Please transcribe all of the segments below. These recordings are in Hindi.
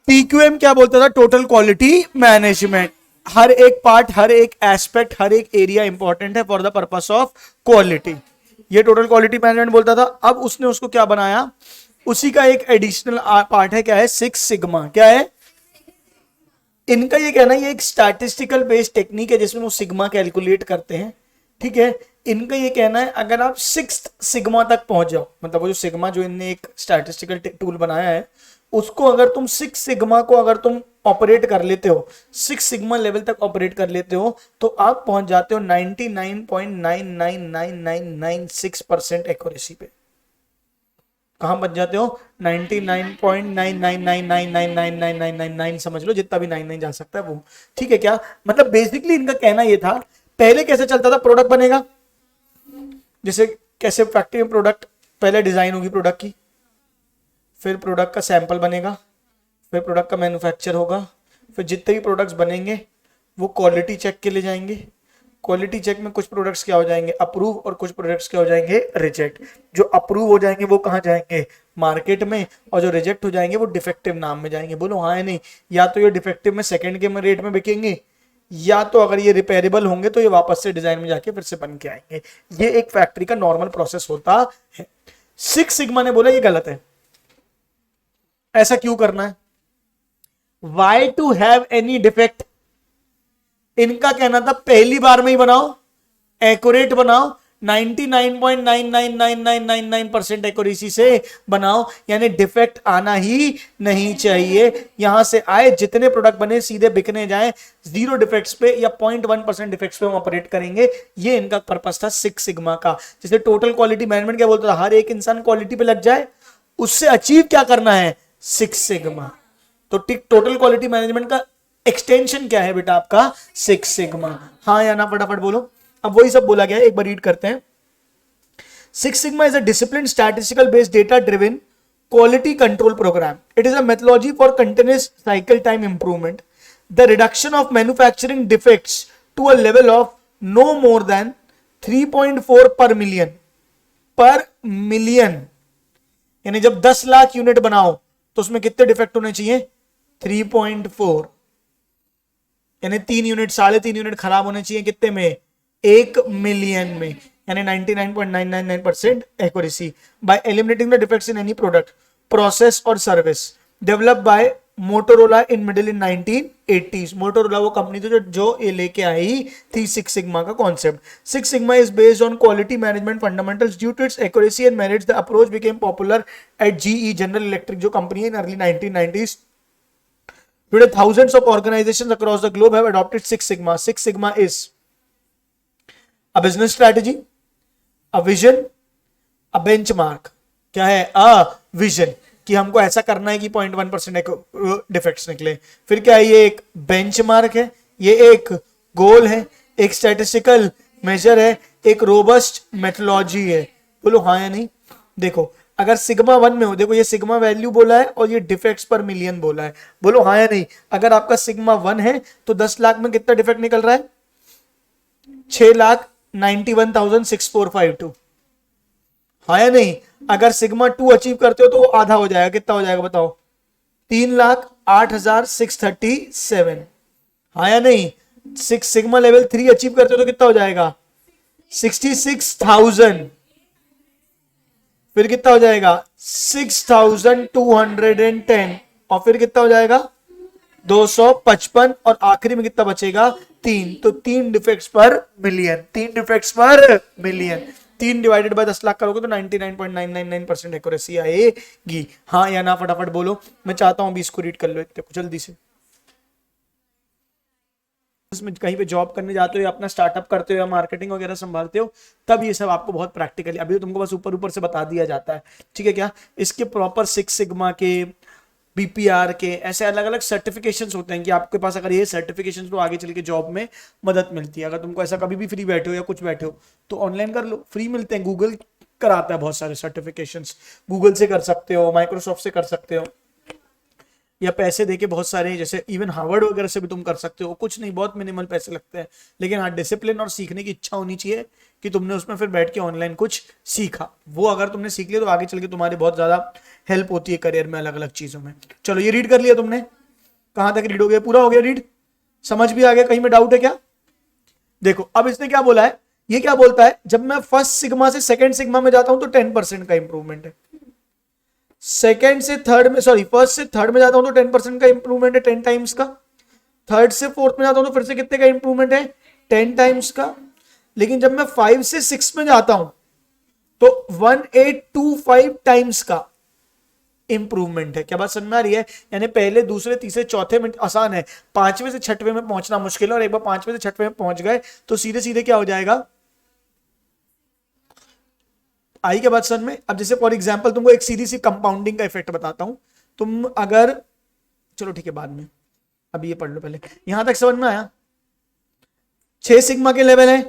टीक्यूएम क्या बोलता था? Total quality management. हर एक पार्ट, हर एक एस्पेक्ट, हर एक एरिया इंपॉर्टेंट है for the purpose of quality, ये टोटल क्वालिटी मैनेजमेंट बोलता था। अब उसने उसको क्या बनाया, उसी का एक एडिशनल पार्ट है, क्या है? Six sigma. क्या है इनका? ये कहना है ये एक स्टैटिस्टिकल बेस्ड टेक्निक है जिसमें वो सिग्मा कैलकुलेट करते हैं, ठीक है। इनका ये कहना है अगर आप सिक्स सिग्मा तक पहुंच जाओ, मतलब वो जो सिग्मा जो इनने एक स्टैटिस्टिकल टूल बनाया है, उसको अगर तुम सिक्स सिग्मा को अगर तुम ऑपरेट कर लेते हो, सिक्स सिग्मा लेवल तक ऑपरेट कर लेते हो, तो आप पहुंच जाते हो 99.9999996% एक्यूरेसी पे। कहां बच जाते हो? 99.999999999 समझ लो, जितना भी 99 जा सकता है वो, ठीक है क्या? मतलब बेसिकली इनका कहना ये था, पहले कैसे चलता था? प्रोडक्ट बनेगा, जैसे कैसे फैक्ट्री में प्रोडक्ट पहले डिजाइन होगी प्रोडक्ट की, फिर प्रोडक्ट का सैंपल बनेगा, फिर प्रोडक्ट का मैन्युफैक्चर होगा, फिर जितने भी प्रोडक्ट्स बनेंगे वो क्वालिटी चेक के लिए जाएंगे। क्वालिटी चेक में कुछ प्रोडक्ट्स क्या हो जाएंगे? अप्रूव, और कुछ प्रोडक्ट्स क्या हो जाएंगे? रिजेक्ट। जो अप्रूव हो जाएंगे वो कहाँ जाएंगे? मार्केट में, और जो रिजेक्ट हो जाएंगे वो डिफेक्टिव नाम में जाएंगे। बोलो हाँ या नहीं? या तो ये डिफेक्टिव में सेकंड के रेट में बिकेंगे, या तो अगर ये रिपेयरेबल होंगे तो ये वापस से डिजाइन में जाके फिर से बन के आएंगे। ये एक फैक्ट्री का नॉर्मल प्रोसेस होता है। सिक्स सिग्मा ने बोला ये गलत है, ऐसा क्यों करना है? Why to have any defect? इनका कहना था पहली बार में ही बनाओ, एक्यूरेट बनाओ, 99.9999999% एक्यूरेसी से बनाओ, यानी डिफेक्ट आना ही नहीं चाहिए। यहां से आए जितने प्रोडक्ट बने सीधे बिकने जाए, जीरो डिफेक्ट्स पे या 0.1% डिफेक्ट्स पे हम ऑपरेट करेंगे। ये इनका पर्पस था सिक्स सिग्मा का। जैसे टोटल क्वालिटी मैनेजमेंट क्या बोलता था? हर एक इंसान क्वालिटी पे लग जाए, उससे अचीव क्या करना है? Six sigma. तो टोटल क्वालिटी मैनेजमेंट का एक्सटेंशन क्या है बेटा? आपका सिक्स सिग्मा। हाँ या ना? फटाफट बोलो। अब वही सब बोला गया है, एक बार रीड करते हैं। Six sigma is a discipline statistical based data driven quality control program. It is a methodology for continuous cycle time improvement, the reduction of manufacturing defects to a level of no more than 3.4 per million, यानी जब 10 लाख यूनिट बनाओ तो उसमें कितने डिफेक्ट होने चाहिए? 3.4, यानी 3 यूनिट, 3.5 यूनिट खराब होने चाहिए कितने में? 1 मिलियन में, यानी 99.999% accuracy by eliminating the defects in any product, process और service. Developed by Motorola in middle in 1980s। Motorola वो कंपनी थी जो ये लेके आई थी सिक्स सिग्मा का concept. Six sigma is based on quality management fundamentals. Due to its accuracy and merits the approach became popular at GE, General Electric जो कंपनी है, in early 1990s। Today, thousands of organizations across the globe have adopted Six Sigma. Six Sigma is a business strategy, a vision, a benchmark. क्या है? a vision कि हमको ऐसा करना है कि 0.1% डिफेक्ट्स निकले। फिर क्या है? ये एक बेंचमार्क है, ये एक गोल है, एक स्टैटिस्टिकल मेजर है, एक रोबस्ट मेथोलॉजी है। बोलो हाँ या नहीं? देखो अगर सिग्मा 1 में हो, देखो ये सिग्मा वैल्यू बोला है और ये डिफेक्ट्स पर मिलियन बोला है। बोलो हाँ या नहीं? अगर आपका सिग्मा 1 है तो 10 लाख में कितना डिफेक्ट निकल रहा है? 6,91,6452। हाँ या नहीं? अगर सिग्मा 2 अचीव करते हो तो वो आधा हो जाएगा, कितना हो जाएगा बताओ? 3,08,637। हाँ या नहीं? सिग्मा लेवल 3 अचीव करते हो तो कितना हो जाएगा? 66,000। फिर कितना हो जाएगा? 6,210। और फिर कितना हो जाएगा? 255। और आखिरी में कितना बचेगा? 3। तो 3 डिफेक्ट्स पर मिलियन, 3 डिफेक्ट्स पर मिलियन। 3 डिवाइडेड बाय 10 लाख करोगे तो 99.999% एक्यूरेसी आएगी। हाँ या ना? फटाफट बोलो। मैं चाहता हूं भी इसको रीड कर लो जल्दी से। कहीं पे जॉब करने जाते हो या अपना स्टार्टअप करते हो या मार्केटिंग वगैरह संभालते हो, तब ये सब आपको बहुत प्रैक्टिकली, अभी तो तुमको बस ऊपर ऊपर से बता दिया जाता है, ठीक है क्या? इसके प्रॉपर सिक्स सिग्मा के, बीपीआर के, ऐसे अलग अलग सर्टिफिकेशंस होते हैं कि आपके पास अगर ये सर्टिफिकेशंस तो आगे चल के जॉब में मदद मिलती है। अगर तुमको ऐसा कभी भी फ्री बैठे हो या कुछ बैठे हो तो ऑनलाइन कर लो, फ्री मिलते हैं। गूगल कराता है बहुत सारे सर्टिफिकेशंस, गूगल से कर सकते हो, माइक्रोसॉफ्ट से कर सकते हो, या पैसे देके बहुत सारे, जैसे इवन हार्वर्ड वगैरह से भी तुम कर सकते हो। कुछ नहीं, बहुत मिनिमल पैसे लगते हैं, लेकिन हाँ डिसिप्लिन और सीखने की इच्छा होनी चाहिए कि तुमने उसमें फिर बैठ के ऑनलाइन कुछ सीखा। वो अगर तुमने सीख लिया तो आगे चल के तुम्हारी बहुत ज्यादा हेल्प होती है करियर में, अलग अलग चीजों में। चलो ये रीड कर लिया तुमने? कहां तक रीड हो गया? पूरा हो गया रीड? समझ भी आ गया? कहीं में डाउट है क्या? देखो अब इसने क्या बोला है, ये क्या बोलता है, जब मैं फर्स्ट सिग्मा से सेकंड सिग्मा में जाता हूं तो 10% का इंप्रूवमेंट है, सेकंड से थर्ड में, सॉरी फर्स्ट से थर्ड में जाता हूं तो 10% का इंप्रूवमेंट है, 10 टाइम्स का, थर्ड से फोर्थ में जाता हूं तो फिर से कितने का इंप्रूवमेंट है? 10 टाइम्स का। लेकिन जब मैं 5 से 6 में जाता हूं तो 1825 टाइम्स का इंप्रूवमेंट है। क्या बात समझ में आ रही है? यानी पहले दूसरे तीसरे चौथे में आसान है, पांचवें से छठवें में पहुंचना मुश्किल है, और एक बार पांचवें से छठवें में पहुंच गए तो सीधे सीधे क्या हो जाएगा? आई क्या बात समझ में? अब जैसे फॉर एग्जांपल तुमको एक सीधी सी कंपाउंडिंग का इफेक्ट बताता हूं, तुम अगर, चलो ठीक है बाद में, अब ये पढ़ लो पहले, यहां तक समझ में आया? 6 सिग्मा के लेवल है,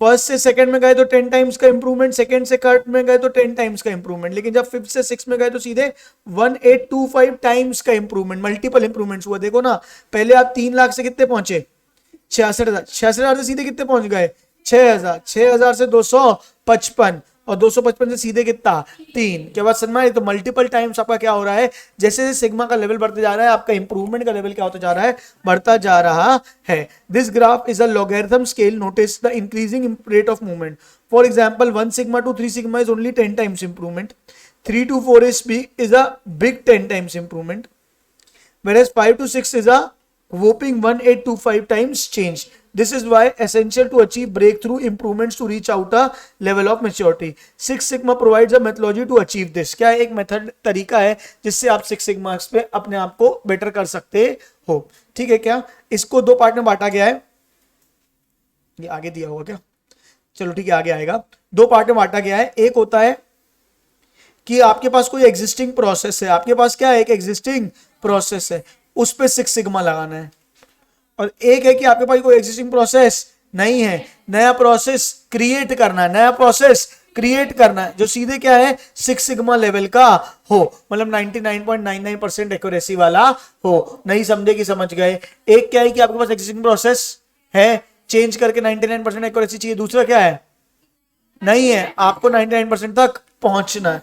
फर्स्ट से सेकंड में गए तो 10 टाइम्स का इंप्रूवमेंट, सेकंड से थर्ड में गए तो 10 टाइम्स का इंप्रूवमेंट, लेकिन जब फिफ्थ से सिक्स में गए तो सीधे 1825 टाइम्स का इंप्रूवमेंट, मल्टीपल इंप्रूवमेंट्स हुआ। देखो ना, पहले आप 3 लाख से कितने पहुंचे? 66,000, 66,000 से सीधे कितने पहुंच गए? 6,000, 6,000 से 255, और 255 से सीधे कितना? 3। क्या बात समझ में आई? तो मल्टीपल टाइम्स आपका क्या हो रहा है, जैसे जैसे सिग्मा का लेवल बढ़ते जा रहा है, आपका इंप्रूवमेंट का लेवल क्या होता जा रहा है? बढ़ता जा रहा है। This graph is a logarithm scale, notice the increasing rate of movement. For example 1 sigma two 3 sigma is only 10 times improvement, 3 to 4 is a big 10 times improvement, whereas 5 to 6 is a whopping 1825 times change. This is why essential to achieve breakthrough improvements to reach out a level of maturity. Six Sigma provides a methodology to achieve this. क्या एक मेथड तरीका है जिससे आप सिक्स सिग्मा पे अपने आप को बेटर कर सकते हो? ठीक है क्या? इसको दो पार्ट में बांटा गया है, ये आगे दिया होगा क्या? चलो ठीक है आगे आएगा। दो पार्ट में बांटा गया है, एक होता है कि आपके पास कोई एग्जिस्टिंग प्रोसेस है, आपके पास क्या है? एक एग्जिस्टिंग प्रोसेस है, उस पे सिक्स सिग्मा लगाना है। और एक है कि आपके पास कोई एग्जिस्टिंग प्रोसेस नहीं है, नया प्रोसेस क्रिएट करना है, नया प्रोसेस क्रिएट करना है जो सीधे क्या है? सिक्स सिग्मा लेवल का हो, मतलब 99.99% एक्यूरेसी वाला हो। नहीं समझे कि समझ गए? एक क्या है कि आपके पास एग्जिस्टिंग प्रोसेस है, चेंज करके 99% एक्यूरेसी चाहिए। दूसरा क्या है? नहीं है, आपको 99% तक पहुंचना है,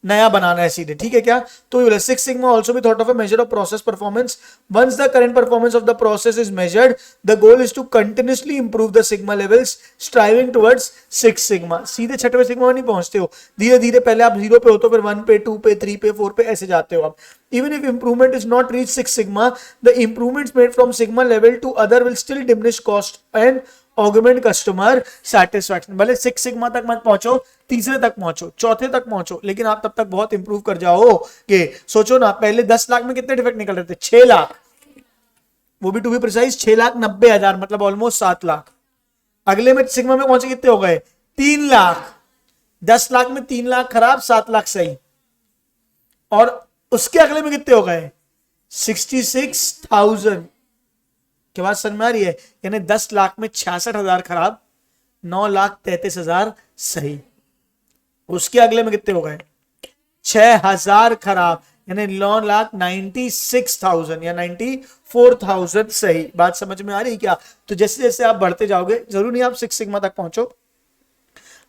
नया बनाना है सीधे। ठीक है क्या? तो six sigma also be thought of a measure of process performance. Once the current performance of the process is measured, the goal is to continuously improve the sigma levels, striving towards six sigma. सीधे छठवें सिग्मा में नहीं पहुंचते हो, धीरे धीरे पहले आप 0 पे हो तो फिर 1 पे, 2 पे, 3 पे, 4 पे, ऐसे जाते हो आप। Even if improvement is not reached 6 sigma, the improvements made from sigma level to other will still diminish cost and augment customer satisfaction. भले 6 सिग्मा तक मत पहुंचो, तीसरे तक पहुंचो, चौथे तक पहुंचो, लेकिन आप तब तक बहुत इंप्रूव कर जाओगे। सोचो ना, पहले 10 लाख में कितने डिफेक्ट निकल रहे थे? 6 लाख, वो भी टू बी प्रिसाइज 6,90,000, मतलब ऑलमोस्ट 7 लाख। अगले में सिग्मा में पहुंचे कितने हो गए? 3 लाख। 10 लाख में 3 लाख खराब, 7 लाख सही, और उसके अगले में कितने हो गए? 66,000। क्या बात समझ में आ रही है? यानी 10 लाख में 66,000 खराब, 9,33,000 सही। उसके अगले में कितने हो गए? 6,000 खराब, यानी 9,96,000 या 94,000 सही। बात समझ में आ रही है क्या? तो जैसे जैसे आप बढ़ते जाओगे, जरूर नहीं आप सिक्स सिग्मा तक पहुंचो,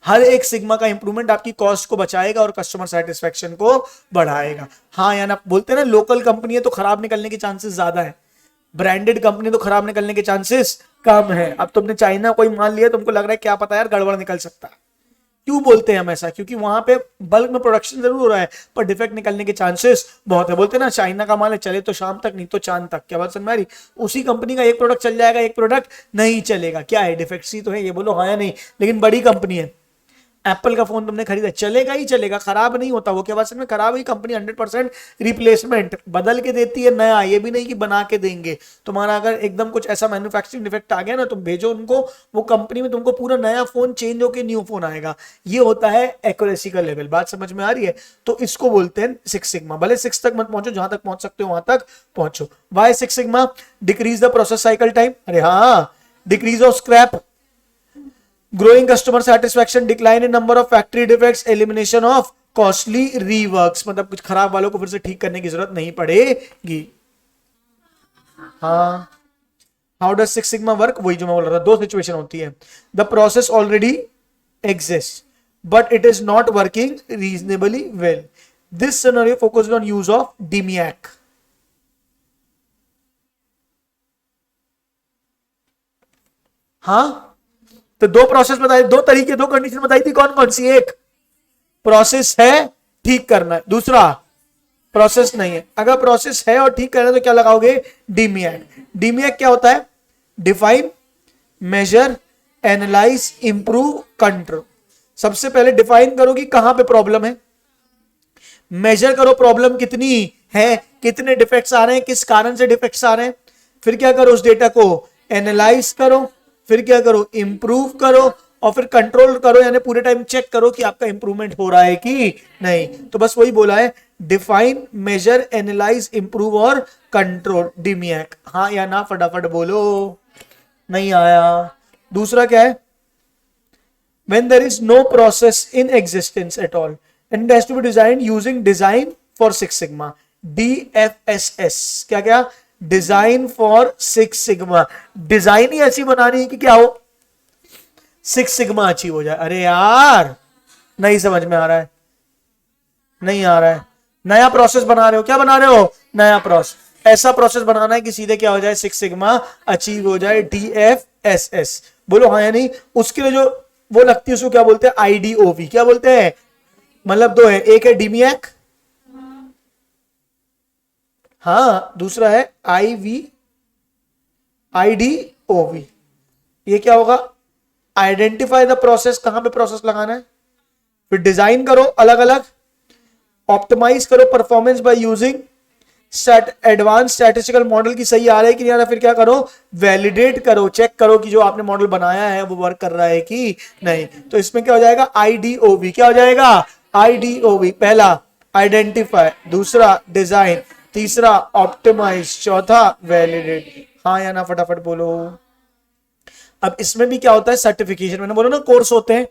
हर एक सिग्मा का इंप्रूवमेंट आपकी कॉस्ट को बचाएगा और कस्टमर सेटिस्फेक्शन को बढ़ाएगा। हाँ या ना? बोलते हैं ना, लोकल कंपनी है तो खराब निकलने के चांसेस ज्यादा है, ब्रांडेड कंपनी तो खराब निकलने के चांसेस कम है। अब तुमने चाइना कोई मान लिया, तुमको लग रहा है क्या पता यार गड़बड़ निकल सकता है। क्यों बोलते हैं हम ऐसा? क्योंकि वहां पे बल्क में प्रोडक्शन जरूर हो रहा है पर डिफेक्ट निकलने के चांसेस बहुत है। बोलते हैं ना, चाइना का माल है, चले तो शाम तक, नहीं तो चांद तक। क्या बात समझ में आ रही? उसी कंपनी का एक प्रोडक्ट चल जाएगा, एक प्रोडक्ट नहीं चलेगा। क्या है? डिफेक्ट्स ही तो है, ये बोलो हाँ या नहीं। लेकिन बड़ी कंपनी है, एप्पल का फोन तुमने खरीदा, चलेगा ही चलेगा, खराब नहीं होता वो। क्या बात में? खराब ही कंपनी 100% रिप्लेसमेंट बदल के देती है नया, ये भी नहीं कि बना के देंगे। तुम्हारा अगर एकदम कुछ ऐसा मैन्युफैक्चरिंग डिफेक्ट आ गया ना, तुम भेजो उनको, वो कंपनी में तुमको पूरा नया फोन चेंज होकर न्यू फोन आएगा। ये होता है एक्यूरेसी का लेवल। बात समझ में आ रही है? तो इसको बोलते हैं सिक्स सिग्मा। भले 6 तक मत पहुंचो, जहां तक पहुंच सकते हो वहां तक पहुंचो। Why six sigma? Decrease the process cycle time. अरे हाँ, decrease of scrap, growing customer satisfaction, decline in number of factory defects, elimination of costly reworks। मतलब कुछ खराब वालों को फिर से ठीक करने की जरूरत नहीं पड़ेगी। हाँ, how does six sigma work? वही जो मैं बोल रहा था, दो सिचुएशन होती है। The process already exist but it is not working reasonably well. This scenario focused on use of DMAIC। हाँ, तो दो प्रोसेस बताई, दो तरीके, दो कंडीशन बताई थी, कौन कौन सी? एक प्रोसेस है, ठीक करना है, दूसरा प्रोसेस नहीं है। अगर प्रोसेस है और ठीक करना है तो क्या लगाओगे? डीमिएक। डीमिएक क्या होता है? Define, measure, analyse, improve, control. सबसे पहले डिफाइन करो कि कहां पे प्रॉब्लम है, मेजर करो प्रॉब्लम कितनी है, कितने डिफेक्ट्स आ रहे हैं, किस कारण से डिफेक्ट्स आ रहे हैं, फिर क्या करो? उस डेटा को एनालाइज करो, फिर क्या करो? इंप्रूव करो, और फिर कंट्रोल करो, यानी पूरे टाइम चेक करो कि आपका इंप्रूवमेंट हो रहा है कि नहीं। तो बस वही बोला है, डिफाइन, मेजर, एनालाइज, इंप्रूव और कंट्रोल, डीमिएक। हाँ या ना फटाफट बोलो, नहीं आया। दूसरा क्या है? when there is no process in existence at all and it has to be designed using design for Six Sigma, DFSS। क्या क्या? Design for six sigma. Design ही ऐसी बनानी है कि क्या हो? सिक्स सिग्मा अचीव हो जाए। अरे यार नहीं समझ में आ रहा है, नहीं आ रहा है। नया प्रोसेस बना रहे हो, क्या बना रहे हो? नया प्रोसेस। ऐसा प्रोसेस बनाना है कि सीधे क्या हो जाए? सिक्स सिग्मा अचीव हो जाए, DFSS। बोलो हाँ या नहीं। उसके लिए जो वो लगती है उसको क्या बोलते हैं? IDOV। क्या बोलते हैं? मतलब दो है, एक है डीमिएक, हाँ, दूसरा है IDOV। ये क्या होगा? आइडेंटिफाई द प्रोसेस, कहां पे प्रोसेस लगाना है, फिर डिजाइन करो अलग अलग, ऑप्टिमाइज करो performance by using advance statistical model की सही आ रहा है कि नहीं आ रहा, फिर क्या करो? वैलिडेट करो, चेक करो कि जो आपने मॉडल बनाया है वो वर्क कर रहा है कि नहीं। तो इसमें क्या हो जाएगा? IDOV। क्या हो जाएगा? IDOV। पहला आइडेंटिफाई, दूसरा डिजाइन, तीसरा ऑप्टिमाइज, चौथा वैलिडेट। हाँ या ना फटाफट बोलो। अब इसमें भी क्या होता है? सर्टिफिकेशन। मैंने बोला ना कोर्स होते हैं,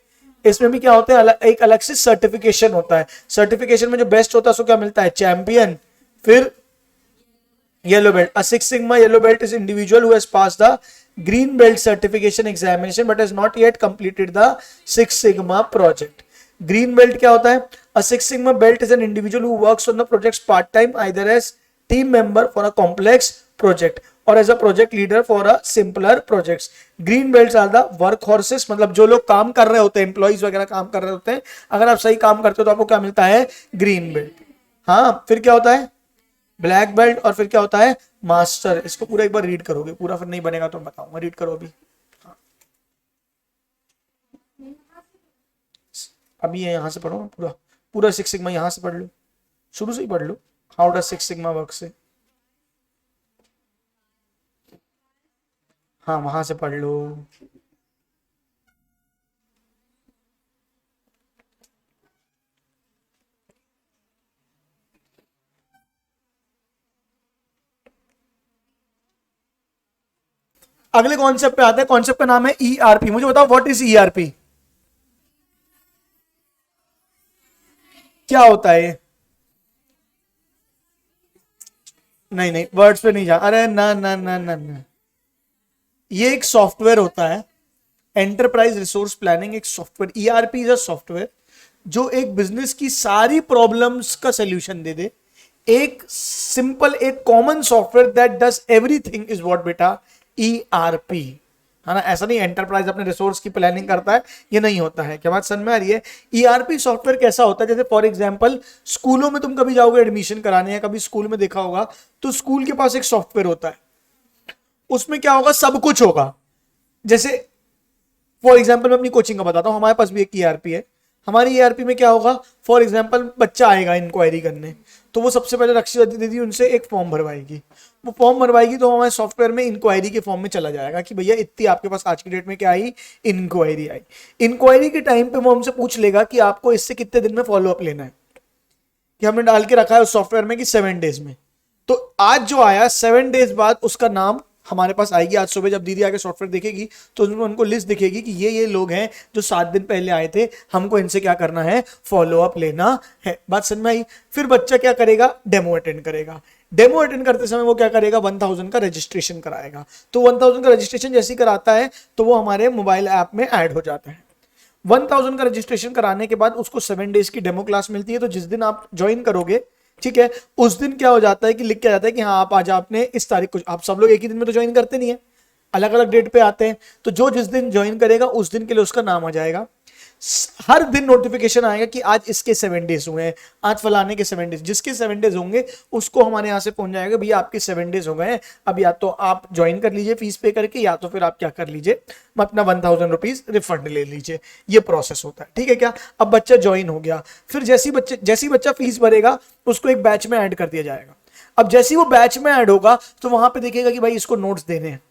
इसमें भी क्या होता है? एक अलग से सर्टिफिकेशन होता है। सर्टिफिकेशन में जो बेस्ट होता है उसको क्या मिलता है? चैंपियन, फिर yellow belt. A Six Sigma yellow belt is individual who has passed the green belt certification examination but has not yet completed the Six Sigma project. Green belt क्या होता है? A Six Sigma belt is an individual who works on the projects part time either as team member for a complex project or as a project leader for a simpler projects. Green belts are the work horses, मतलब जो लोग काम कर रहे होते हैं, एम्प्लॉइज वगैरह काम कर रहे होते हैं। अगर आप सही काम करते हो तो आपको क्या मिलता है? Green belt. हाँ, फिर क्या होता है? ब्लैक बेल्ट, और फिर क्या होता है? मास्टर। इसको पूरा एक बार रीड करोगे, पूरा फिर नहीं बनेगा तो मैं बताऊंगा। रीड करो अभी। हाँ। अभी यहां से पढ़ो पूरा, पूरा सिक्स सिग्मा यहां से पढ़ लो, शुरू से ही पढ़ लो। How does six sigma work से, हाँ वहां से पढ़ लो। अगले कॉन्सेप्ट पे आते हैं। कॉन्सेप्ट का नाम है ERP। मुझे बताओ व्हाट इज ERP? क्या होता है ये? नहीं नहीं, वर्ड्स पे नहीं जा। अरे ना ना ना ना ना, ये एक सॉफ्टवेयर होता है, एंटरप्राइज रिसोर्स प्लानिंग एक software. ERP is a software जो एक बिजनेस की सारी प्रॉब्लम्स का सोल्यूशन दे दे। एक सिंपल, एक common software that does everything is what बेटा? ERP। है ना? ऐसा नहीं एंटरप्राइज अपने रिसोर्स की प्लानिंग करता है, ये नहीं होता है। क्या बात समझ में आ रही है? ERP सॉफ्टवेयर कैसा होता है? जैसे फॉर एग्जांपल स्कूलों में तुम कभी जाओगे एडमिशन कराने, या कभी स्कूल में देखा होगा तो स्कूल के पास एक सॉफ्टवेयर होता है, उसमें क्या होगा? सब कुछ होगा। जैसे फॉर एग्जाम्पल मैं अपनी कोचिंग का बताता हूँ, हमारे पास भी एक ERP है। हमारी ERP में क्या होगा? फॉर एग्जाम्पल बच्चा आएगा इंक्वायरी करने, तो वो सबसे पहले रक्षिता दीदी उनसे एक फॉर्म भरवाएगी। वो फॉर्म भरवाएगी तो हमारे सॉफ्टवेयर में इंक्वायरी के फॉर्म में चला जाएगा कि भैया इतनी आपके पास आज की डेट में क्या आई? इंक्वायरी आई। इंक्वायरी के टाइम पे वो हमसे पूछ लेगा कि आपको इससे कितने दिन में फॉलो अप लेना है, कि हमने डाल के रखा है उस सॉफ्टवेयर में कि 7 डेज में। तो आज जो आया 7 डेज बाद उसका नाम हमारे पास आएगी। आज सुबह जब दीदी आके सॉफ्टवेयर देखेगी तो उसमें उनको लिस्ट दिखेगी कि ये लोग हैं जो 7 दिन पहले आए थे, हमको इनसे क्या करना है? फॉलो अप लेना है। बात समझ में आई? फिर बच्चा क्या करेगा? डेमो अटेंड करेगा। डेमो अटेंड करते समय वो क्या करेगा? 1000 का रजिस्ट्रेशन कराएगा। तो 1000 का रजिस्ट्रेशन जैसे ही कराता है तो वो हमारे मोबाइल ऐप में ऐड हो जाता है। 1000 का रजिस्ट्रेशन कराने के बाद उसको 7 डेज की डेमो क्लास मिलती है। तो जिस दिन आप ज्वाइन करोगे, ठीक है, उस दिन क्या हो जाता है कि लिख के आ जाता है कि हाँ आप आज आपने इस तारीख को, आप सब लोग एक ही दिन में तो ज्वाइन करते नहीं है, अलग अलग डेट पे आते हैं, तो जो जिस दिन ज्वाइन करेगा उस दिन के लिए उसका नाम आ जाएगा। हर दिन नोटिफिकेशन आएगा कि आज इसके 7 डेज हुए हैं, आज फलाने के 7 डेज, जिसके 7 डेज होंगे उसको हमारे यहाँ से पहुंच जाएगा, भैया आपके 7 डेज हो गए हैं, अब या तो आप ज्वाइन कर लीजिए फीस पे करके, या तो फिर आप क्या कर लीजिए, अपना 1000 रुपीज रिफंड ले लीजिए। ये प्रोसेस होता है, ठीक है क्या। अब बच्चा ज्वाइन हो गया, फिर जैसी बच्चा फीस भरेगा उसको एक बैच में ऐड कर दिया जाएगा। अब जैसी वो बैच में ऐड होगा तो वहां पे देखेगा कि भाई इसको नोट्स देने हैं,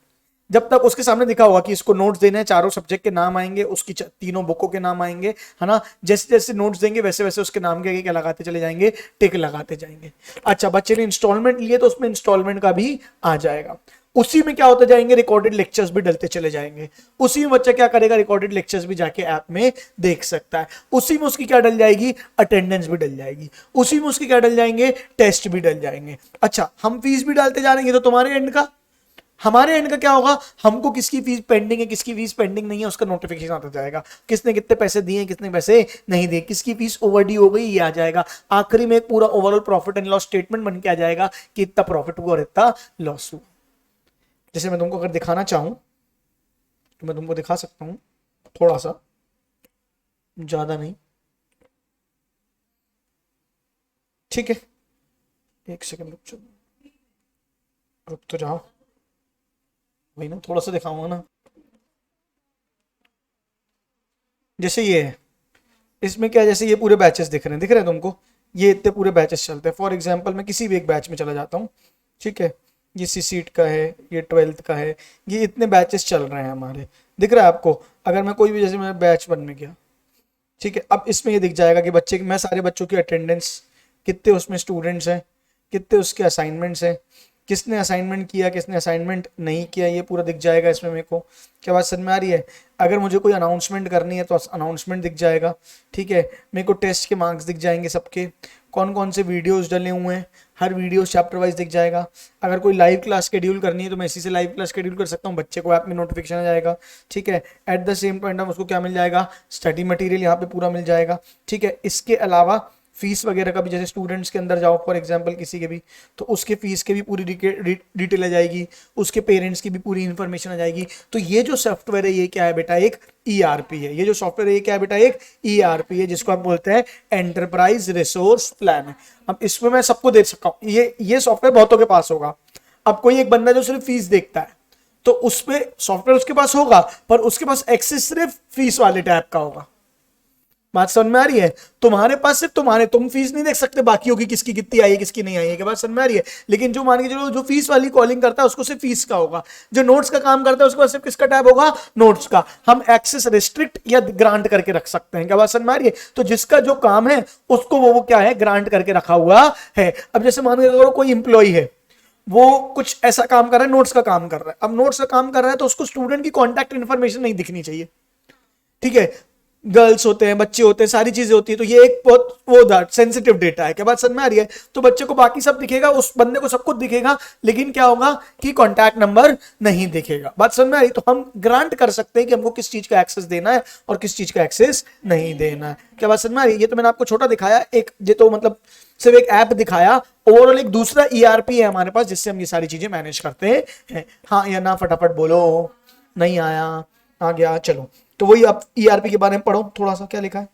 जब तक उसके सामने दिखा होगा कि इसको नोट्स देने हैं, चारों सब्जेक्ट के नाम आएंगे, उसकी तीनों बुकों के नाम आएंगे, है ना। जैसे जैसे नोट्स देंगे वैसे वैसे उसके नाम के आगे क्या लगाते चले जाएंगे, टिक लगाते जाएंगे। अच्छा, बच्चे ने इंस्टॉलमेंट लिए तो उसमें इंस्टॉलमेंट का भी आ जाएगा। उसी में क्या होते जाएंगे, रिकॉर्डेड लेक्चर्स भी डलते चले जाएंगे। उसी में बच्चा क्या करेगा, रिकॉर्डेड लेक्चर्स भी जाके ऐप में देख सकता है। उसी में उसकी क्या डल जाएगी, अटेंडेंस भी डल जाएगी। उसी में उसकी क्या डल जाएंगे, टेस्ट भी डल जाएंगे। अच्छा, हम फीस भी डालते जा रहे हैं, तो तुम्हारे एंड का, हमारे एंड का क्या होगा, हमको किसकी फीस पेंडिंग है, किसकी फीस पेंडिंग नहीं है, उसका नोटिफिकेशन आता जाएगा। किसने कितने पैसे दिए, कितने पैसे नहीं दिए, किसकी फीस ओवरड्यू हो गई, ये आ जाएगा। आखिरी में एक पूरा overall profit and loss statement बन के आ जाएगा कि इतना प्रॉफिट हुआ और इतना लॉस हुआ। जैसे मैं तुमको अगर दिखाना चाहूं तो मैं तुमको दिखा सकता हूं, थोड़ा सा, ज्यादा नहीं, ठीक है। एक सेकंड रुक तो जाओ, वही ना, थोड़ा सा दिखाऊंगा ना। जैसे ये है, इसमें क्या है, जैसे ये पूरे बैचेस दिख रहे हैं तुमको, ये इतने पूरे बैचेस चलते हैं। फॉर एग्जांपल मैं किसी भी एक बैच में चला जाता हूँ, ठीक है, ये सीसीट का है, ये 12th का है, ये इतने बैचेस चल रहे हैं हमारे, दिख रहा है आपको। अगर मैं कोई भी, जैसे मैं बैच 1 में गया, ठीक है, अब इसमें ये दिख जाएगा कि बच्चे, मैं सारे बच्चों की अटेंडेंस, कितने उसमें स्टूडेंट्स हैं, कितने उसके असाइनमेंट्स हैं, किसने असाइनमेंट किया, किसने असाइनमेंट नहीं किया, ये पूरा दिख जाएगा इसमें। मेरे को क्या बात समझ में आ रही है। अगर मुझे कोई अनाउंसमेंट करनी है तो अनाउंसमेंट दिख जाएगा, ठीक है। मेरे को टेस्ट के मार्क्स दिख जाएंगे सबके, कौन कौन से वीडियोस डले हुए हैं, हर वीडियो चैप्टर वाइज दिख जाएगा। अगर कोई लाइव क्लास शेड्यूल करनी है तो मैं इसी से लाइव क्लास शेड्यूल कर सकता हूँ, बच्चे को ऐप में नोटिफिकेशन आ जाएगा, ठीक है। एट द सेम पॉइंट हम उसको क्या मिल जाएगा, स्टडी मटेरियल यहाँ पे पूरा मिल जाएगा, ठीक है। इसके अलावा फीस वगैरह का भी, जैसे स्टूडेंट्स के अंदर जाओ फॉर एग्जांपल किसी के भी, तो उसके फीस के भी पूरी डिटेल आ जाएगी, उसके पेरेंट्स की भी पूरी इंफॉर्मेशन आ जाएगी। तो ये जो सॉफ्टवेयर है ये क्या है बेटा, एक ERP है। ये जो सॉफ्टवेयर है ये क्या है बेटा, एक ERP है, जिसको आप बोलते हैं एंटरप्राइज रिसोर्स प्लान। अब इसमें मैं सबको दे सकता हूँ, ये सॉफ्टवेयर बहुतों के पास होगा। अब कोई एक बंदा जो सिर्फ फीस देखता है तो उसमें सॉफ्टवेयर उसके पास होगा, पर उसके पास एक्सेस सिर्फ फीस वाले टैब का होगा। बात समझ में आ रही है। तुम्हारे पास सिर्फ तुम फीस नहीं देख सकते बाकियों की, किसकी कितनी आई है, किसकी नहीं आई है, क्या बात समझ में आ रही है। लेकिन जो मान के चलो, जो फीस वाली कॉलिंग करता है उसको सिर्फ फीस का होगा, जो नोट्स का काम करता है उसके पास सिर्फ किसका टैब होगा, नोट्स का। हम एक्सेस रिस्ट्रिक्ट या ग्रांट करके रख सकते हैं, क्या बात समझ में आ रही है। तो जिसका जो काम है उसको वो क्या है, ग्रांट करके रखा हुआ है। अब जैसे मान के चलो कोई इंप्लॉई है, वो कुछ ऐसा काम कर रहा है, नोट्स का काम कर रहा है। अब नोट्स का काम कर रहा है तो उसको स्टूडेंट की कॉन्टैक्ट इन्फॉर्मेशन नहीं दिखनी चाहिए, ठीक है। गर्ल्स होते हैं, बच्चे होते हैं, सारी चीजें होती है, तो ये एक बहुत वो सेंसिटिव डेटा है, क्या बात समझ में आ रही है। तो बच्चे को बाकी सब दिखेगा, उस बंदे को सब कुछ दिखेगा, लेकिन क्या होगा कि कॉन्टैक्ट नंबर नहीं दिखेगा। बात समझ में आ रही है। तो हम ग्रांट कर सकते हैं कि हमको किस चीज का एक्सेस देना है और किस चीज का एक्सेस नहीं देना है, क्या बात समझ में आ रही है। ये तो मैंने आपको छोटा दिखाया, एक ये तो मतलब सिर्फ एक ऐप दिखाया। ओवरऑल एक दूसरा ERP है हमारे पास जिससे हम ये सारी चीजें मैनेज करते हैं। हाँ या ना फटाफट बोलो, नहीं आया, आ गया, चलो। तो वही आप ERP के बारे में पढ़ो थोड़ा सा, क्या लिखा है।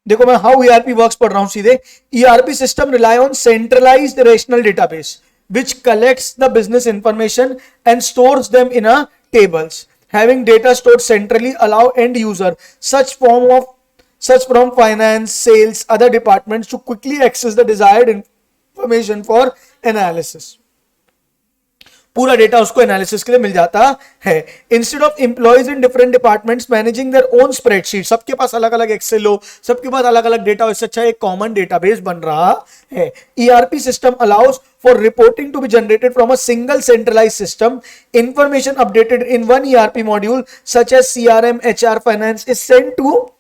देखो मैं हाउ ERP वर्क्स पढ़ रहा हूं सीधे। ERP system rely on centralised rational database which collects the business information and stores them in a tables. Having data stored centrally allow end user such from finance, sales, other departments to quickly access the desired information for analysis. पूरा डेटा उसको एनालिसिस के लिए मिल जाता है। Instead of employees in different departments managing their own spreadsheet, सबके पास अलग अलग एक्सेल हो, सबके पास अलग अलग डेटा हो, इससे अच्छा एक कॉमन डेटाबेस बन रहा है। ERP system allows for reporting to be generated from a single centralised system, information updated in one ERP module such as CRM, HR, finance is sent to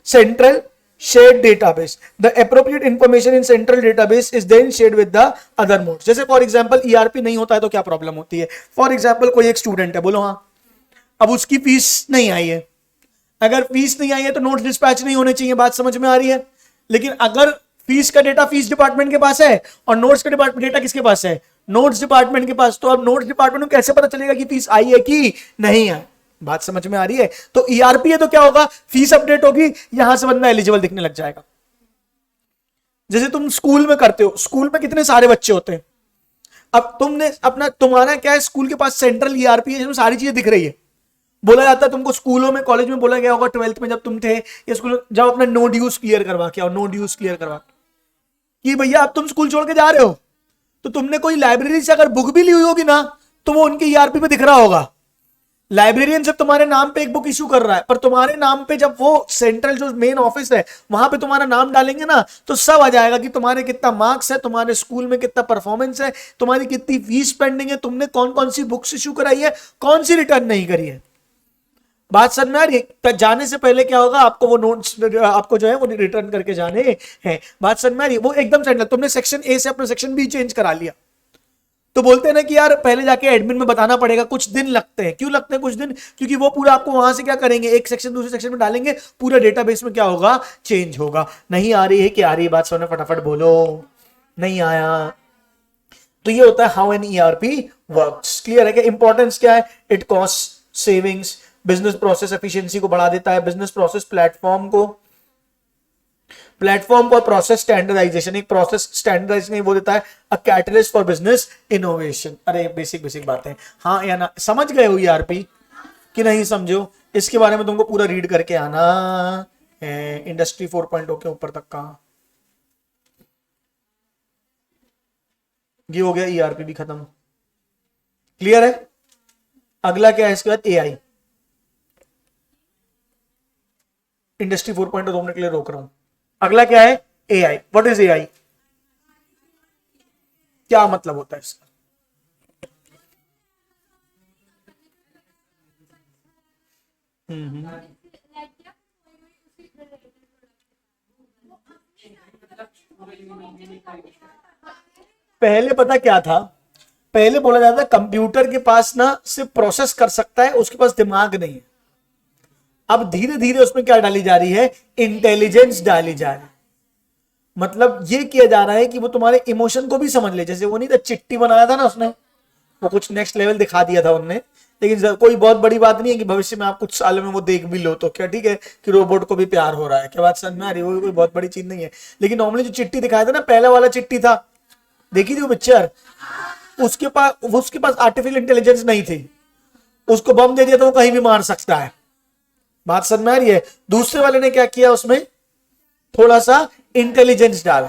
central shared database. The appropriate information in central database is then shared with the other modes. जैसे फॉर एग्जांपल ERP नहीं होता है तो क्या प्रॉब्लम होती है। फॉर एग्जांपल कोई एक स्टूडेंट है, बोलो हाँ, अब उसकी फीस नहीं आई है। अगर फीस नहीं आई है तो नोट्स डिस्पैच नहीं होने चाहिए, बात समझ में आ रही है। लेकिन अगर फीस का डेटा फीस डिपार्टमेंट के पास है और नोट्स का डेटा किसके पास है, नोट्स डिपार्टमेंट के पास, तो अब नोट्स डिपार्टमेंट को कैसे पता चलेगा कि फीस आई है कि नहीं है? बात समझ में आ रही है। तो ईआरपी है तो क्या होगा, फीस अपडेट होगी, यहां से बंदा एलिजिबल दिखने लग जाएगा। जैसे तुम स्कूल में करते हो, स्कूल में कितने सारे बच्चे होते हैं, अब तुमने अपना, तुम्हारा क्या है, स्कूल के पास सेंट्रल ईआरपी है जिसमें सारी चीजें दिख रही है। बोला जाता है तुमको स्कूलों में, कॉलेज में बोला गया होगा, 12th में जब तुम थे या स्कूल, जब अपना नो ड्यूज क्लियर करवा के आओ, नो ड्यूज क्लियर करवा कि भैया अब तुम स्कूल छोड़ के जा रहे हो, तो तुमने कोई लाइब्रेरी से अगर बुक भी ली हुई होगी ना, तो वो उनके ईआरपी पे दिख रहा होगा। लाइब्रेरियन सिर्फ तुम्हारे नाम पे एक बुक इशू कर रहा है, पर तुम्हारे नाम पे जब वो सेंट्रल जो मेन ऑफिस है वहां पे तुम्हारा नाम डालेंगे ना, तो सब आ जाएगा कि तुम्हारे कितना मार्क्स है, तुम्हारे स्कूल में कितना परफॉर्मेंस है, तुम्हारी कितनी फीस पेंडिंग है, तुमने कौन कौन सी बुक्स इशू कराई है, कौन सी रिटर्न नहीं करी है। बात समझ में आ रही है? जाने से पहले क्या होगा, आपको वो नोट्स आपको जो है वो रिटर्न करके जाने हैं। बात समझ में आ रही है? वो एकदम सेंट्रल, तुमने सेक्शन ए से अपना सेक्शन बी चेंज करा लिया, तो बोलते हैं ना कि यार पहले जाके एडमिन में बताना पड़ेगा, कुछ दिन लगते हैं। क्यों लगते हैं कुछ दिन? क्योंकि वो पूरा आपको वहां से क्या करेंगे, एक सेक्शन दूसरे सेक्शन में डालेंगे, पूरा डेटाबेस में क्या होगा, चेंज होगा। नहीं आ रही है कि आ रही है? बात सुनो, फटाफट बोलो। नहीं आया? तो ये होता है how an ERP works. Clear है? क्या इंपॉर्टेंस क्या है? It cost savings, business process efficiency को बढ़ा देता है, बिजनेस प्रोसेस प्लेटफॉर्म और प्रोसेस स्टैंडर्डाइजेशन, एक प्रोसेस स्टैंडर्डाइजेशन वो देता है, a catalyst for business innovation. अरे बेसिक बेसिक बातें, हाँ या ना, समझ गए हो ईआरपी कि नहीं समझो? इसके बारे में तुमको पूरा रीड करके आना है, इंडस्ट्री 4.0 के ऊपर तक का। ये हो गया, ईआरपी भी खत्म। क्लियर है? अगला क्या है इसके बाद? एआई। इंडस्ट्री 4.0 2 मिनट के लिए रोक रहा हूं। अगला क्या है? एआई। What is AI? क्या मतलब होता है इसका? पहले पता क्या था, पहले बोला जाता है कंप्यूटर के पास ना सिर्फ प्रोसेस कर सकता है, उसके पास दिमाग नहीं है। अब धीरे धीरे उसमें क्या डाली जा रही है, इंटेलिजेंस डाली जा रही है। मतलब ये किया जा रहा है कि वो तुम्हारे इमोशन को भी समझ ले। जैसे वो नहीं था, चिट्ठी बनाया था ना उसने, वो कुछ नेक्स्ट लेवल दिखा दिया था उनने। लेकिन कोई बहुत बड़ी बात नहीं है कि भविष्य में आप कुछ सालों में वो देख भी लो तो क्या ठीक है कि रोबोट को भी प्यार हो रहा है, क्या बात समझ में आ रही है? वो कोई बहुत बड़ी चीज नहीं है। लेकिन नॉर्मली जो चिट्ठी दिखाया था ना, पहला वाला चिट्ठी था, देखी थी वो पिक्चर, उसके पास आर्टिफिशियल इंटेलिजेंस नहीं थी। उसको बम दे दिया तो वो कहीं भी मार सकता है। बात समझ में आ रही है? दूसरे वाले ने क्या किया, उसमें थोड़ा सा इंटेलिजेंस डाला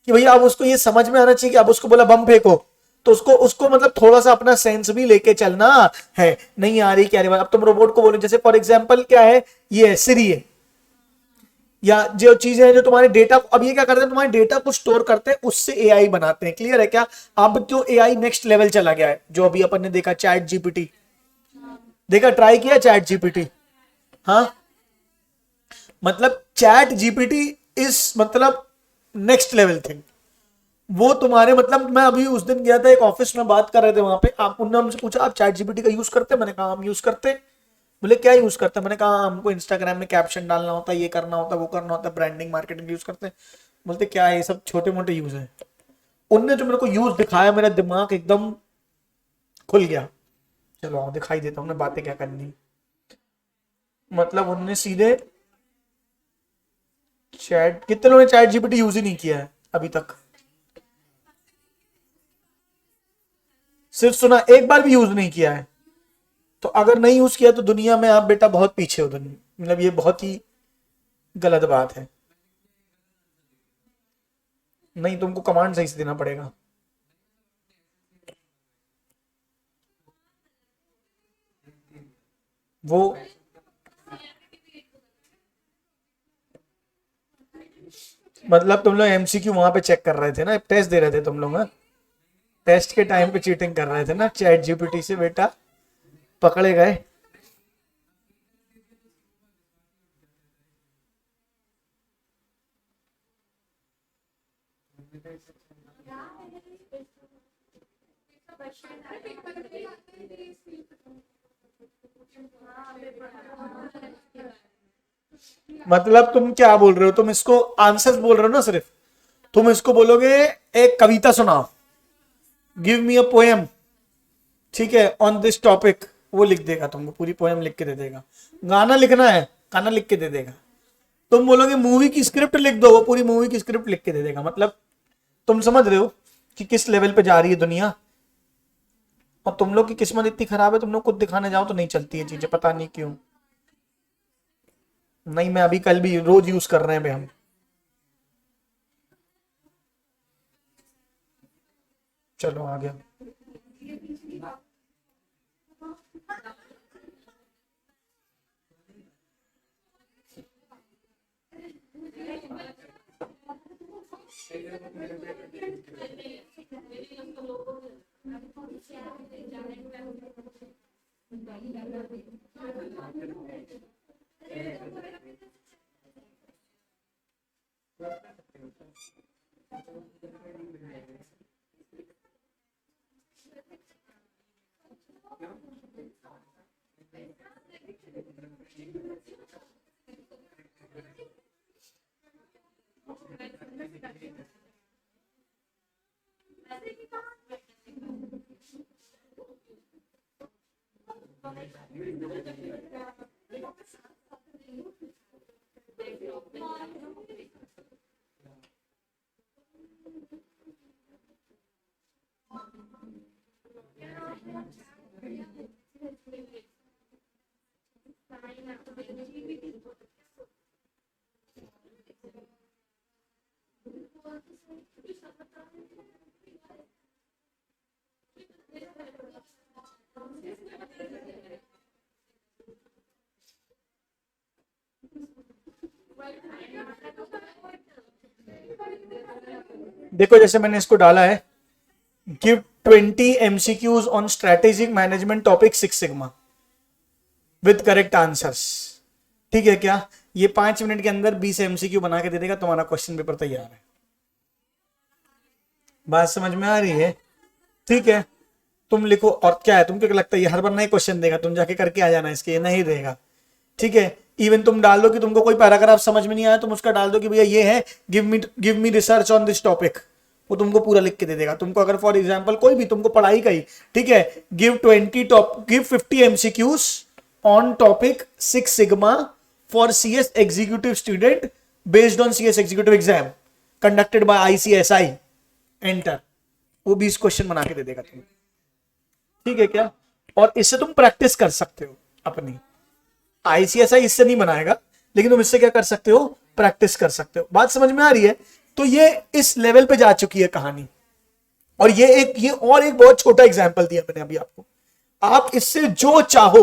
कि भैया अब उसको ये समझ में आना चाहिए कि अब उसको बोला बम फेंको, तो उसको उसको मतलब थोड़ा सा अपना सेंस भी लेके चलना है। नहीं आ रही क्या रही? अब तुम रोबोट को बोलो, जैसे फॉर एग्जांपल क्या है, ये सिरी है, या जो चीजें हैं जो तुम्हारे डेटा, अब ये क्या करते हैं, तुम्हारे डेटा को स्टोर करते हैं, उससे एआई बनाते हैं। क्लियर है क्या? अब जो एआई नेक्स्ट लेवल चला गया है, जो अभी अपन ने देखा चैट जीपीटी, देखा, ट्राई किया चैट जीपीटी? हाँ, मतलब चैट जीपीटी इज मतलब नेक्स्ट लेवल थिंग। वो तुम्हारे मतलब, मैं अभी उस दिन गया था एक ऑफिस में, बात कर रहे थे वहां पे, आप उन्होंने हमसे पूछा आप चैट जीपीटी का यूज करते हैं? मैंने कहा हम यूज करते हैं। बोले क्या यूज करते हैं? मैंने कहा हमको इंस्टाग्राम में कैप्शन डालना होता है, ये करना होता है, वो करना होता है, ब्रांडिंग मार्केटिंग यूज करते हैं। बोलते क्या है ये सब छोटे मोटे यूज है। उनने जो मेरे को यूज दिखाया, मेरा दिमाग एकदम खुल गया। चलो आओ दिखाई देता हूँ, बातें क्या करनी। मतलब उनने सीधे चैट, कितने लोगों ने चैट जीपीटी यूज ही नहीं किया है अभी तक? सिर्फ सुना, एक बार भी यूज नहीं किया है। तो अगर नहीं यूज किया तो दुनिया में आप बेटा बहुत पीछे हो। दुनिया मतलब ये बहुत ही गलत बात है। नहीं, तुमको कमांड सही से देना पड़ेगा। वो मतलब तुम लोग एमसीक्यू वहां पे चेक कर रहे थे ना, टेस्ट दे रहे थे तुम लोग? टेस्ट के टाइम पे चीटिंग कर रहे थे ना चैट जीपीटी से, बेटा पकड़े गए। मतलब तुम क्या बोल रहे हो, तुम इसको आंसर्स बोल रहे हो ना सिर्फ, तुम इसको बोलोगे एक कविता सुनाओ, गिव मी अ पोएम, ठीक है, ऑन दिस टॉपिक, वो लिख देगा तुमको, पूरी पोएम लिख के दे देगा। गाना लिखना है, गाना लिख के दे देगा। तुम बोलोगे मूवी की स्क्रिप्ट लिख दो, वो पूरी मूवी की स्क्रिप्ट लिख के दे देगा। मतलब तुम समझ रहे हो कि किस लेवल पे जा रही है दुनिया। और तुम लोग की किस्मत इतनी खराब है, तुम लोग खुद दिखाने जाओ तो नहीं चलती है चीजें, पता नहीं क्यों। नहीं, मैं अभी कल भी रोज यूज कर रहे हैं भाई हम। चलो आ गया। देखो जैसे मैंने इसको डाला है, give 20 MCQs on strategic management topic 6 sigma with correct answers. ठीक है क्या? ये 5 मिनट के अंदर 20 MCQ बना के दे देगा, तुम्हारा क्वेश्चन पेपर तैयार है। बात समझ में आ रही है? ठीक है, तुम लिखो। और क्या है, तुमको क्या लगता है ये हर बार नए क्वेश्चन देगा? तुम जाके करके आ जाना इसके, ये नहीं देगा। ठीक है, इवन तुम डाल दो कि तुमको कोई पैराग्राफ समझ में नहीं आया, तुम उसका डाल दो कि भैया ये है, give me research on this topic, वो तुमको पूरा लिख के दे देगा। तुमको अगर फॉर एग्जांपल कोई भी तुमको पढ़ाई का ही, ठीक है, give 50 MCQs on topic 6 sigma for CS executive student based on CS executive exam conducted by ICSI, enter, वो 20 क्वेश्चन बना के दे देगा तुम्हें। ठीक है क्या? और इससे तुम प्रैक्टिस कर सकते हो अपनी। ICSI इससे नहीं बनाएगा, लेकिन तुम इससे क्या कर सकते हो? प्रैक्टिस कर सकते हो। बात समझ में आ रही है? तो ये इस लेवल पे जा चुकी है कहानी। और ये और एक बहुत छोटा एग्जांपल दिया मैंने अभी आपको। आप इससे जो चाहो,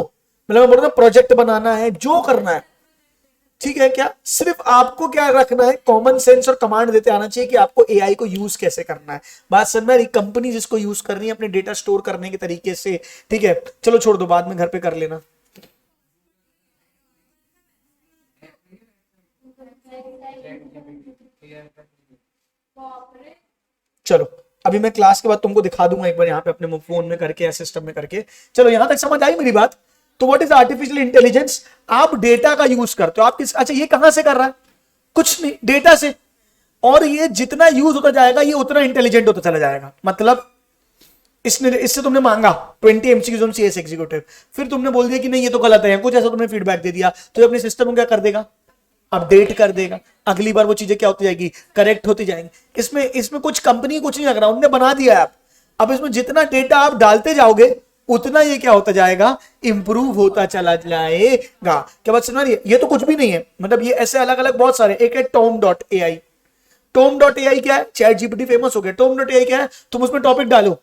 मतलब मैं बोल रहा हूं प्रोजेक्ट बनाना है, जो करना है, ठीक है क्या? सिर्फ आपको क्या रखना है, कॉमन सेंस और कमांड देते आना चाहिए कि आपको AI को यूज कैसे करना है। बात समझ में आ रही? कंपनी जिसको यूज करनी है अपने डेटा स्टोर करने के तरीके से, ठीक है, चलो छोड़ दो, बाद में घर पे कर लेना। चलो अभी मैं क्लास के बाद तुमको दिखा दूंगा एक बार यहाँ पे अपने फोन में करके या सिस्टम में करके। चलो यहां तक समझ आई मेरी बात? तो व्हाट इज आर्टिफिशियल इंटेलिजेंस? आप डेटा का यूज करते हो। आप किस, अच्छा ये कहां से कर रहा है? कुछ नहीं, डेटा से। और ये जितना यूज होता जाएगा ये उतना इंटेलिजेंट होता चला जाएगा। मतलब इससे तुमने मांगा 20 MCQs ऑन CS एग्जीक्यूटिव, फिर तुमने बोल दिया कि नहीं ये तो गलत है, कुछ ऐसा तुमने फीडबैक दे दिया, तो अपने सिस्टम को क्या कर देगा? अपडेट कर देगा। अगली बार वो चीजें क्या होती जाएगी? करेक्ट होती जाएंगी। इसमें कुछ कंपनी कुछ नहीं लग रहा, उन्होंने बना दिया है। अब इसमें जितना डेटा आप डालते जाओगे उतना ये क्या होता जाएगा? इंप्रूव होता चला जाएगा। क्या बात समझ रही है? ये तो कुछ भी नहीं है, मतलब ये ऐसे अलग अलग बहुत सारे। एक है tom.ai। tom.ai क्या है? चैट जीपीटी फेमस हो गया। tom.ai क्या है? तुम उसमें टॉपिक डालो,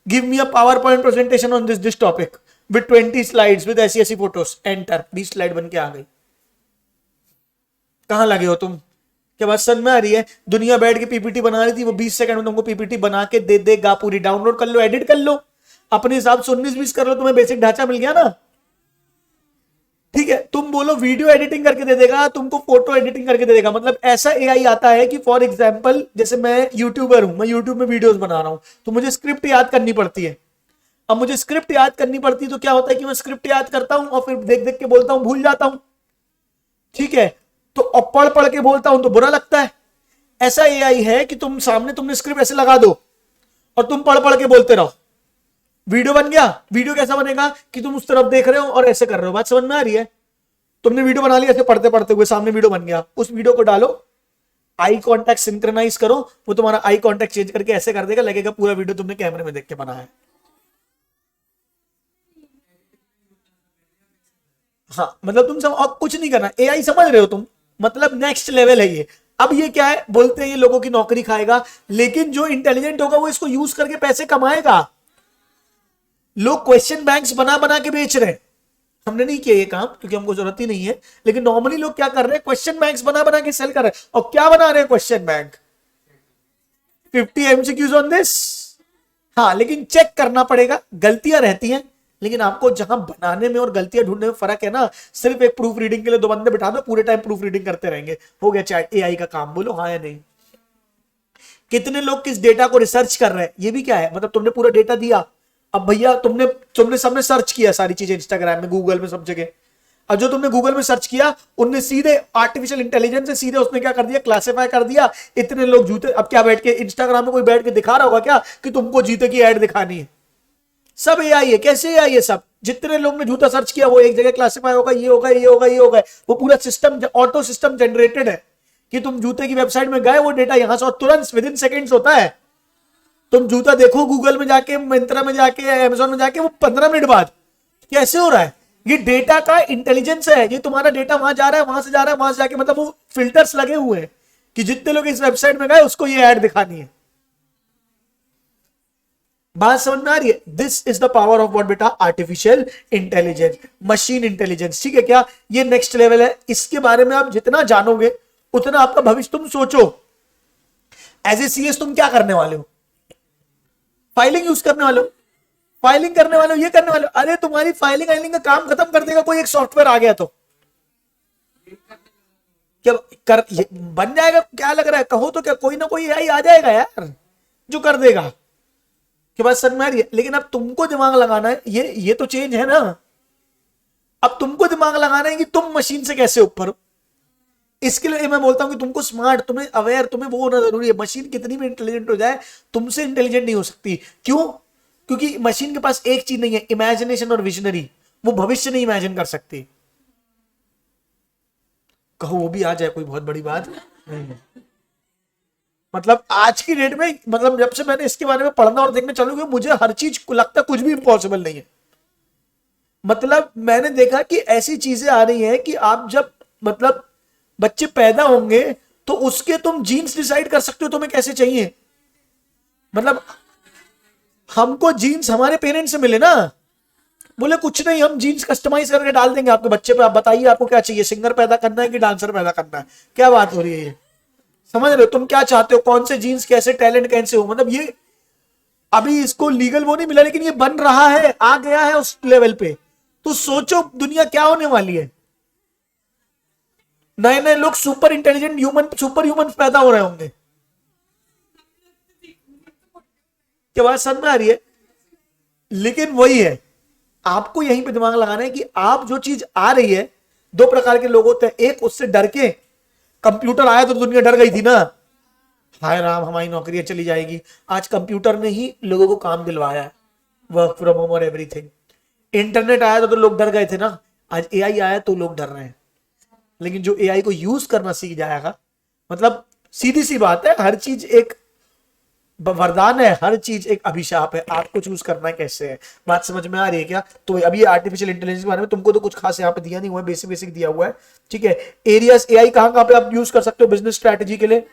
give me a power point presentation on this topic with 20 slides with ऐसी फोटोज, एंटर, 20 स्लाइड बन के आ गई। कहां लगे हो तुम? क्या बात समझ में आ रही है? दुनिया बैठ के PPT बना रही थी, वो 20 सेकंड में तुमको PPT बना के दे देगा पूरी। डाउनलोड कर लो, एडिट कर लो, अपने हिसाब से 19-20 कर लो, तुम्हें बेसिक ढांचा मिल गया ना। ठीक है, तुम बोलो वीडियो एडिटिंग करके दे देगा, तुमको फोटो एडिटिंग करके दे देगा। मतलब ऐसा AI आता है कि फॉर एग्जाम्पल जैसे मैं यूट्यूबर हूं, मैं यूट्यूब में वीडियोस बना रहा हूं, तो मुझे स्क्रिप्ट याद करनी पड़ती है। अब मुझे स्क्रिप्ट याद करनी पड़ती है तो क्या होता है कि मैं स्क्रिप्ट याद करता हूं और फिर देख देख के बोलता हूं, भूल जाता हूं। ठीक है, तो अब पढ़ पढ़ के बोलता हूं तो बुरा लगता है। ऐसा एआई है कि तुम सामने तुमने स्क्रिप्ट ऐसे लगा दो और तुम पढ़ पढ़ के बोलते रहो, वीडियो बन गया। वीडियो कैसा बनेगा कि तुम उस तरफ देख रहे हो और ऐसे कर रहे हो। बात समझ में आ रही है? तुमने वीडियो बना लिया ऐसे पढ़ते पढ़ते हुए, सामने वीडियो बन गया, उस वीडियो को डालो, आई कांटेक्ट सिंक्रोनाइज करो, वो तुम्हारा आई कांटेक्ट चेंज करके ऐसे कर देगा, लगेगा पूरा वीडियो तुमने कैमरे में देख के बनाया है। हाँ, मतलब तुम सब अब कुछ नहीं करना, एआई समझ रहे हो तुम, मतलब नेक्स्ट लेवल है ये। अब ये क्या है, बोलते हैं ये लोगों की नौकरी खाएगा, लेकिन जो इंटेलिजेंट होगा वो इसको यूज करके पैसे कमाएगा। लोग क्वेश्चन बैंक्स बना बना के बेच रहे हैं, हमने नहीं किया ये काम क्योंकि हमको जरूरत ही नहीं है, लेकिन नॉर्मली लोग क्या कर रहे हैं, क्वेश्चन बैंक्स बना बना के सेल कर रहे हैं। और क्या बना रहे हैं question bank? 50 MCQs on this. हाँ, लेकिन चेक करना पड़ेगा, गलतियां रहती हैं, लेकिन आपको जहां बनाने में और गलतियां ढूंढने में फर्क है ना, सिर्फ एक प्रूफ रीडिंग के लिए 2 बंदे बिठा दो, पूरे टाइम प्रूफ रीडिंग करते रहेंगे, हो गया चैट एआई का काम। बोलो हाँ या नहीं? कितने लोग किस डेटा को रिसर्च कर रहे हैं, ये भी क्या है, मतलब तुमने पूरा डेटा दिया, अब भैया तुमने सबने सर्च किया सारी चीजें इंस्टाग्राम में, गूगल में, सब जगह। अब जो तुमने गूगल में सर्च किया, उनने सीधे आर्टिफिशियल इंटेलिजेंस से सीधे उसने क्या कर दिया, क्लासिफाई कर दिया, इतने लोग जूते। अब क्या बैठ के इंस्टाग्राम में कोई बैठ के दिखा रहा होगा क्या कि तुमको जूते की एड दिखानी है? सब एआई है। कैसे एआई है? सब जितने लोग ने जूता सर्च किया वो एक जगह क्लासिफाई होगा, ये होगा, ये होगा, ये होगा। वो पूरा सिस्टम ऑटो सिस्टम जनरेटेड है कि तुम जूते की वेबसाइट में गए, वो डेटा यहां से और तुरंत विद इन सेकेंड्स होता है। तुम जूता देखो गूगल में जाके, मिंत्रा में जाके, अमेजोन में जाके, वो 15 मिनट बाद। कैसे हो रहा है? ये डेटा का इंटेलिजेंस है। ये तुम्हारा डेटा वहां जा रहा है, वहां से जा रहा है, वहां से जाके, मतलब वो फिल्टर्स लगे हुए हैं कि जितने लोग इस वेबसाइट में गए उसको ये ऐड दिखानी है। बात समझ में आ रही है? This is the power of what बेटा, आर्टिफिशियल इंटेलिजेंस, मशीन इंटेलिजेंस। ठीक है क्या? ये नेक्स्ट लेवल है। इसके बारे में आप जितना जानोगे उतना आपका भविष्य। तुम सोचो एज ए सीएस तुम क्या करने वाले हो? फाइलिंग यूज करने वाले हो, फाइलिंग करने वाले हो, ये करने वाले हो। अरे तुम्हारी फाइलिंग आइलिंग का काम खत्म कर देगा कोई एक सॉफ्टवेयर आ गया तो। क्या कर बन जाएगा? क्या लग रहा है? कहो तो क्या, कोई ना कोई एआई आ जाएगा यार जो कर देगा। के बाद समझ में आ रही है? लेकिन अब तुमको दिमाग लगाना है, ये तो चेंज है ना। अब तुमको दिमाग लगाना है कि तुम मशीन से कैसे ऊपर हो। इसके लिए मैं बोलता हूं कि तुमको स्मार्ट, तुम्हें अवेयर, तुम्हें वो होना जरूरी है। मशीन कितनी भी इंटेलिजेंट हो जाए, तुमसे इंटेलिजेंट नहीं हो सकती। क्यों? क्योंकि मशीन के पास एक चीज नहीं है, इमेजिनेशन और विजनरी। वो भविष्य नहीं इमेजिन कर सकती। कहो वो भी आ जाए कोई बहुत बड़ी बात नहीं है। मतलब आज की डेट में, मतलब जब से मैंने इसके बारे में पढ़ना और देखना चालू किया, मुझे हर चीज को लगता कुछ भी इम्पॉसिबल नहीं है। मतलब मैंने देखा कि ऐसी चीजें आ रही हैं कि आप जब, मतलब बच्चे पैदा होंगे तो उसके तुम जीन्स डिसाइड कर सकते हो तुम्हें कैसे चाहिए। मतलब हमको जीन्स हमारे पेरेंट्स से मिले ना, बोले कुछ नहीं, हम जीन्स कस्टमाइज करके डाल देंगे आपके बच्चे पे, आप बताइए आपको क्या चाहिए, सिंगर पैदा करना है कि डांसर पैदा करना है। क्या बात हो रही है ये? समझ रहे हो? तुम क्या चाहते हो, कौन से जीन्स, कैसे टैलेंट, कैसे हो। मतलब ये अभी इसको लीगल वो नहीं मिला, लेकिन ये बन रहा है, आ गया है उस लेवल पे। तो सोचो दुनिया क्या होने वाली है। नए नए लोग super intelligent human, super human पैदा हो रहे होंगे। क्या बात समझ में आ रही है? लेकिन वही है, आपको यहीं पे दिमाग लगाना है कि आप जो चीज आ रही है, 2 प्रकार के लोग होते हैं। एक उससे डर के, कंप्यूटर आया तो दुनिया डर गई थी ना, हाय राम हमारी नौकरियां चली जाएगी। आज कंप्यूटर ने ही लोगों को काम दिलवाया है, वर्क फ्रॉम होम और एवरीथिंग। इंटरनेट आया तो लोग डर गए थे ना, आज एआई आया तो लोग डर रहे हैं। लेकिन जो एआई को यूज करना सीख जाएगा, मतलब सीधी सी बात है, हर चीज एक वरदान है, हर चीज एक अभिशाप है, आपको चूज करना है कैसे है। बात समझ में आ रही है क्या? तो अभी आर्टिफिशियल इंटेलिजेंस के बारे में तुमको तो कुछ खास यहाँ पे दिया नहीं हुआ है, बेसिक बेसिक दिया हुआ है। ठीक है, एरियाज एआई कहां कहां पे आप यूज कर सकते हो बिजनेस स्ट्रैटेजी के लिए।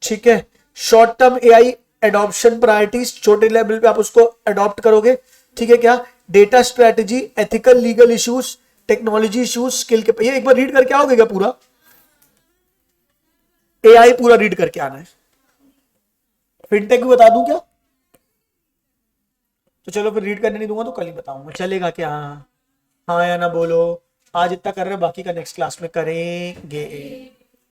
ठीक है, short term AI adoption priorities, छोटे लेवल पे आप उसको अडॉप्ट करोगे। ठीक है क्या? Data strategy, ethical legal issues, technology issues, skill के, ये एक बार रीड करके आओगे क्या पूरा? एआई पूरा रीड करके आना है। फिनटेक भी बता दूं क्या? तो चलो फिर रीड करने नहीं दूंगा तो कल ही बताऊंगा, चलेगा क्या? हाँ या ना बोलो। आज इतना कर रहे हैं, बाकी का नेक्स्ट क्लास में करेंगे।